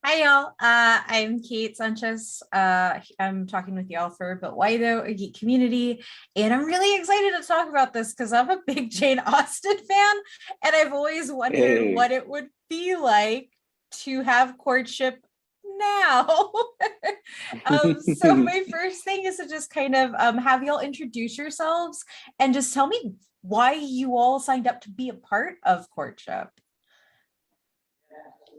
Hi, y'all. I'm Kate Sanchez. I'm talking with y'all for But Why Though, a geek community. And I'm really excited to talk about this because I'm a big Jane Austen fan. And I've always wondered Hey, what it would be like to have courtship now. So my first thing is to just kind of have y'all introduce yourselves and just tell me why you all signed up to be a part of courtship.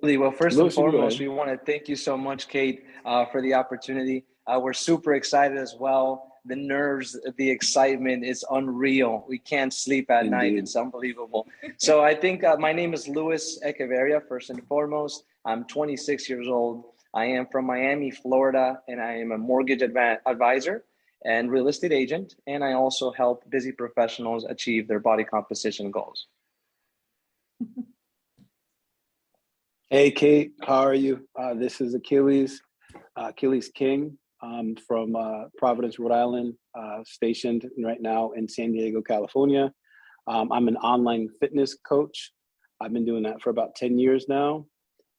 well, first and Lewis, you can go foremost, ahead. we want to thank you so much, Kate, for the opportunity. We're super excited as well. The nerves, the excitement is unreal. We can't sleep at night. Indeed. It's unbelievable. So I think my name is Louis Echavarria, first and foremost. I'm 26 years old. I am from Miami, Florida, and I am a mortgage advisor and real estate agent. And I also help busy professionals achieve their body composition goals. Hey, Kate, how are you? This is Achilles, Achilles King from Providence, Rhode Island, stationed right now in San Diego, California. I'm an online fitness coach. I've been doing that for about 10 years now.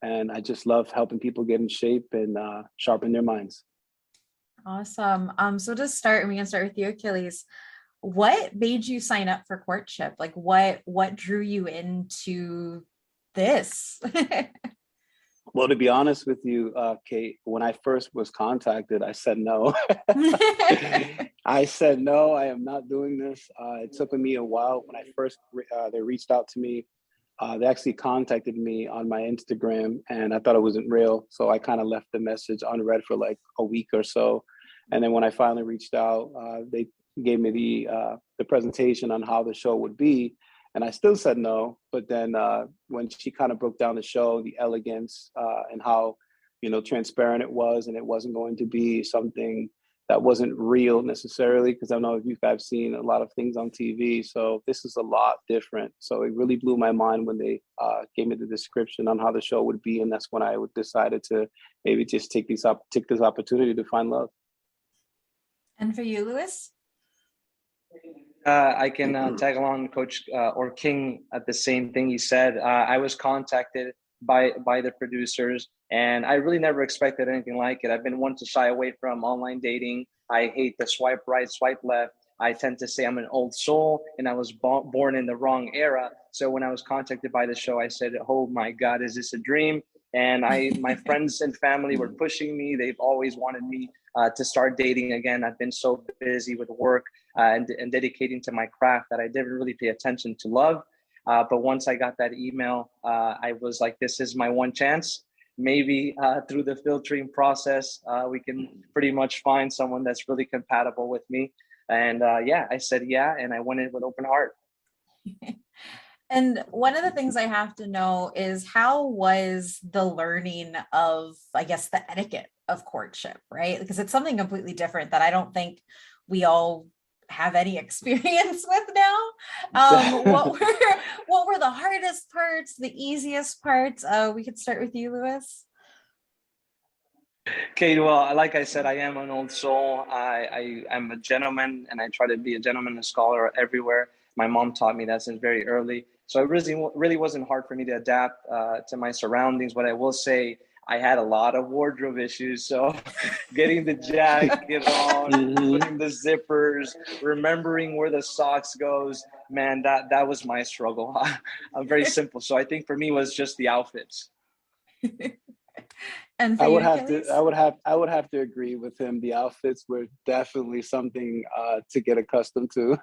And I just love helping people get in shape and sharpen their minds. Awesome. So to start, and we can start with you, Achilles. What made you sign up for courtship? Like what drew you into this? Well, to be honest with you, Kate, when I first was contacted, I said no. I said no, I am not doing this. It took me a while. When I first they reached out to me, they actually contacted me on my Instagram, and I thought it wasn't real, so I kind of left the message unread for like a week or so. And then when I finally reached out, they gave me the presentation on how the show would be, and I still said no. But then when she kind of broke down the show, the elegance and how transparent it was, and it wasn't going to be something that wasn't real necessarily, because I know if you guys have seen a lot of things on TV, so this is a lot different. So it really blew my mind when they gave me the description on how the show would be, and that's when I decided to maybe just take this opportunity to find love. And for you, Lewis? I can tag along, Coach or King, at the same thing he said. I was contacted by the producers, and I really never expected anything like it. I've been one to shy away from online dating. I hate the swipe right, swipe left. I tend to say I'm an old soul, and I was born in the wrong era. So when I was contacted by the show, I said, "Oh my God, is this a dream?" And my friends and family were pushing me. They've always wanted me to start dating again. I've been so busy with work and dedicating to my craft that I didn't really pay attention to love. But once I got that email, I was like, this is my one chance. Maybe through the filtering process, we can pretty much find someone that's really compatible with me. And yeah, I said yeah, and I went in with open heart. And one of the things I have to know is how was the learning of, I guess, the etiquette of courtship, right? Because it's something completely different that I don't think we all have any experience with now. What were the hardest parts, the easiest parts? We could start with you, Lewis. Okay, well, like I said, I am an old soul. I am a gentleman, and I try to be a gentleman and a scholar everywhere. My mom taught me that since very early. So it really wasn't hard for me to adapt to my surroundings. But I will say, I had a lot of wardrobe issues. So getting the jacket on, Mhm. putting the zippers, remembering where the socks goes, man, that was my struggle. I'm very simple. So I think for me, it was just the outfits. And for I you, would have to, Achilles? I would have to agree with him. The outfits were definitely something to get accustomed to.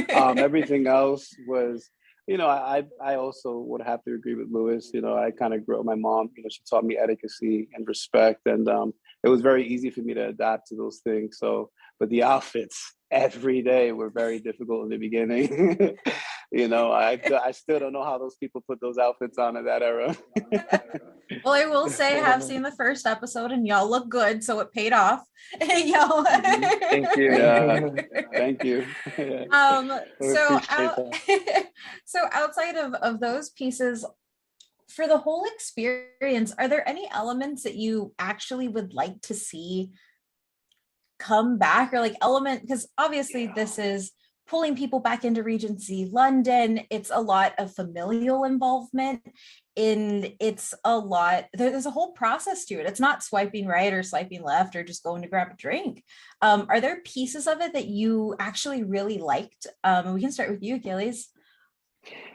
Everything else was, I also would have to agree with Lewis. I kind of grew up. My mom, she taught me etiquette and respect, and it was very easy for me to adapt to those things. So, but the outfits every day were very difficult in the beginning. I still don't know how those people put those outfits on in that era. Well, I will say I have seen the first episode and y'all look good, so it paid off. y'all. Mhm. Thank Yeah, you. thank you. um, I so appreciate out, that. so outside of those pieces, for the whole experience, are there any elements that you actually would like to see come back, or like element, because obviously this is pulling people back into Regency London. It's a lot of familial involvement. It's a lot, there's a whole process to it. It's not swiping right or swiping left or just going to grab a drink. Are there pieces of it that you actually really liked? We can start with you, Achilles.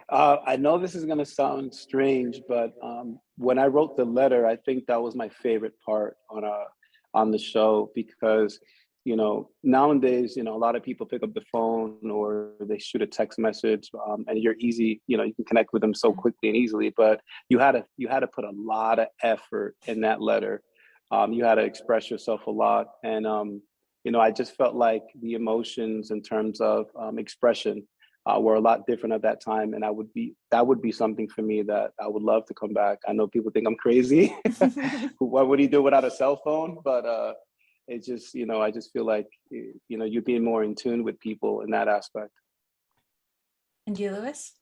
I know this is going to sound strange, but when I wrote the letter, I think that was my favorite part on the show, because nowadays, a lot of people pick up the phone or they shoot a text message, and you're easy, you can connect with them so quickly and easily. But you had to put a lot of effort in that letter. You had to express yourself a lot, and I just felt like the emotions in terms of expression were a lot different at that time, and that would be something for me that I would love to come back. I know people think I'm crazy. What would he do without a cell phone? But it's just, I just feel like, you're being more in tune with people in that aspect. And you, Lewis?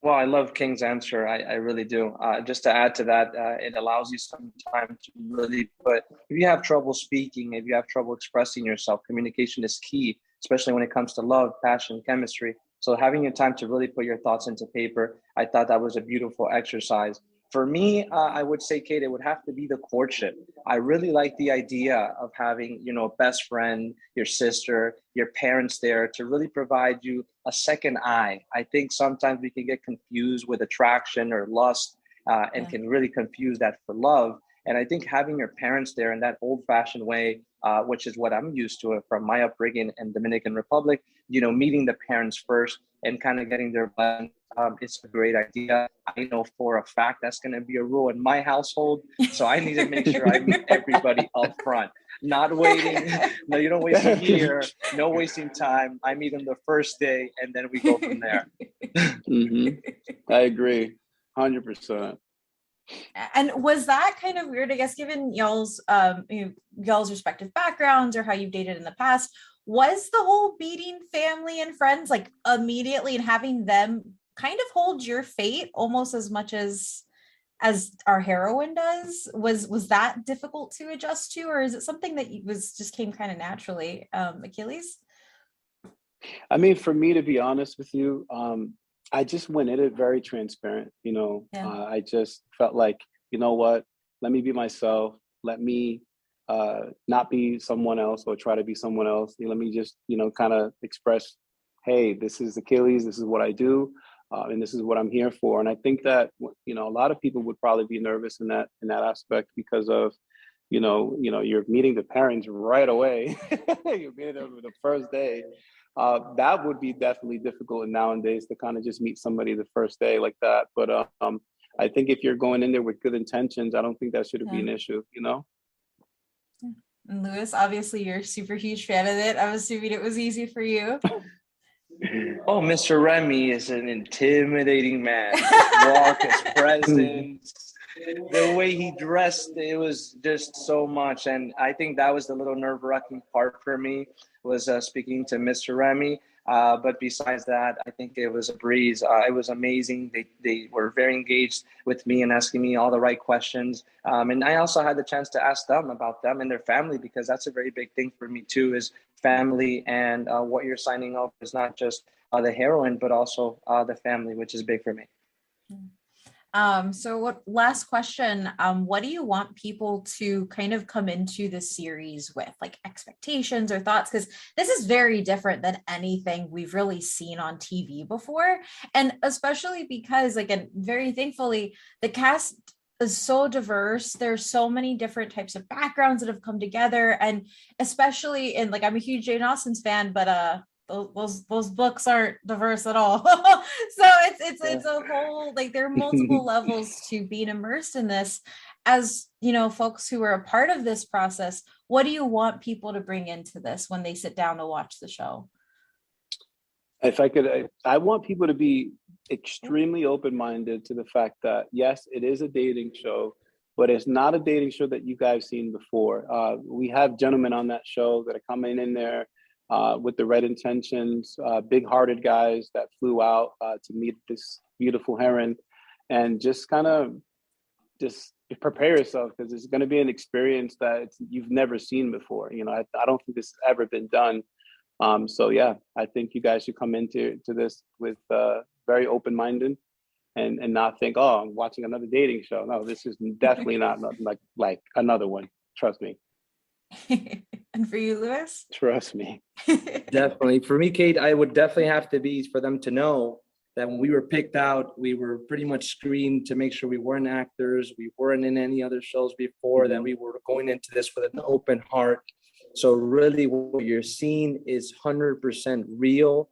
Well, I love King's answer. I really do. Just to add to that, it allows you some time to really if you have trouble speaking, if you have trouble expressing yourself, communication is key, especially when it comes to love, passion, chemistry. So having your time to really put your thoughts into paper, I thought that was a beautiful exercise. For me, I would say, Kate, it would have to be the courtship. I really like the idea of having, a best friend, your sister, your parents there to really provide you a second eye. I think sometimes we can get confused with attraction or lust, and can really confuse that for love. And I think having your parents there in that old-fashioned way, which is what I'm used to from my upbringing in Dominican Republic, meeting the parents first and kind of getting their blessing. It's a great idea. I know for a fact that's going to be a rule in my household. So I need to make sure I meet everybody up front, not waiting. No, you don't waste a year. No wasting time. I meet them the first day and then we go from there. I agree. 100%. And was that kind of weird, I guess, given y'all's respective backgrounds or how you've dated in the past? Was the whole meeting family and friends like immediately and having them kind of hold your fate almost as much as our heroine does? Was that difficult to adjust to, or is it something that just came kind of naturally? Achilles? I mean, for me, to be honest with you, I just went in it very transparent. I just felt like, what, let me be myself. Let me not be someone else or try to be someone else. Let me just, kind of express, hey, this is Achilles, this is what I do, and this is what I'm here for. And I think that, a lot of people would probably be nervous in that aspect because of, you're meeting the parents right away. You're meeting them the first day. That would be definitely difficult nowadays to kind of just meet somebody the first day like that. But I think if you're going in there with good intentions, I don't think that should be an issue, And Lewis, obviously you're a super huge fan of it. I'm assuming it was easy for you. Oh, Mr. Rémy is an intimidating man. His walk, his presence, the way he dressed, it was just so much. And I think that was the little nerve-wracking part for me, was speaking to Mr. Rémy. But besides that, I think it was a breeze. It was amazing. They were very engaged with me and asking me all the right questions. And I also had the chance to ask them about them and their family, because that's a very big thing for me too, is family. And what you're signing up is not just the heroine, but also the family, which is big for me. So last question, what do you want people to kind of come into the series with, like expectations or thoughts? Because this is very different than anything we've really seen on TV before. And especially because, again, very thankfully, the cast is so diverse. There's so many different types of backgrounds that have come together. And especially in, like, I'm a huge Jane Austen fan, but those books aren't diverse at all. So it's a whole, like, there are multiple levels to being immersed in this. As folks who are a part of this process, what do you want people to bring into this when they sit down to watch the show? If I could, I want people to be extremely open-minded to the fact that, yes, it is a dating show, but it's not a dating show that you guys seen before. We have gentlemen on that show that are coming in there with the right intentions, big-hearted guys that flew out to meet this beautiful heroine, and just kind of just prepare yourself, because it's going to be an experience that you've never seen before. I don't think this has ever been done. So yeah, I think you guys should come into this with very open-minded and not think, oh, I'm watching another dating show. No, this is definitely not like another one. Trust me. And for you, Lewis? Trust me. Definitely. For me, Kate, I would definitely have to be for them to know that when we were picked out, we were pretty much screened to make sure we weren't actors, we weren't in any other shows before, that we were going into this with an open heart. So really what you're seeing is 100% real.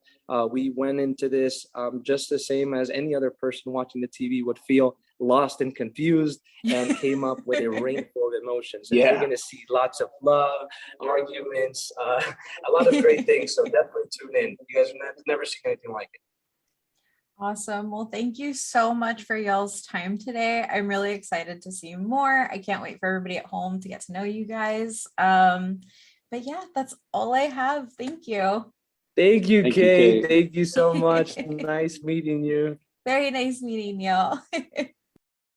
We went into this just the same as any other person watching the TV would feel, lost and confused, and came up with a rainbow of emotions. And you're going to see lots of love, arguments, a lot of great things. So definitely tune in. You guys have never seen anything like it. Awesome. Well, thank you so much for y'all's time today. I'm really excited to see more. I can't wait for everybody at home to get to know you guys. But yeah, that's all I have. Thank you. Thank you, Kate. Thank you so much. Nice meeting you. Very nice meeting y'all.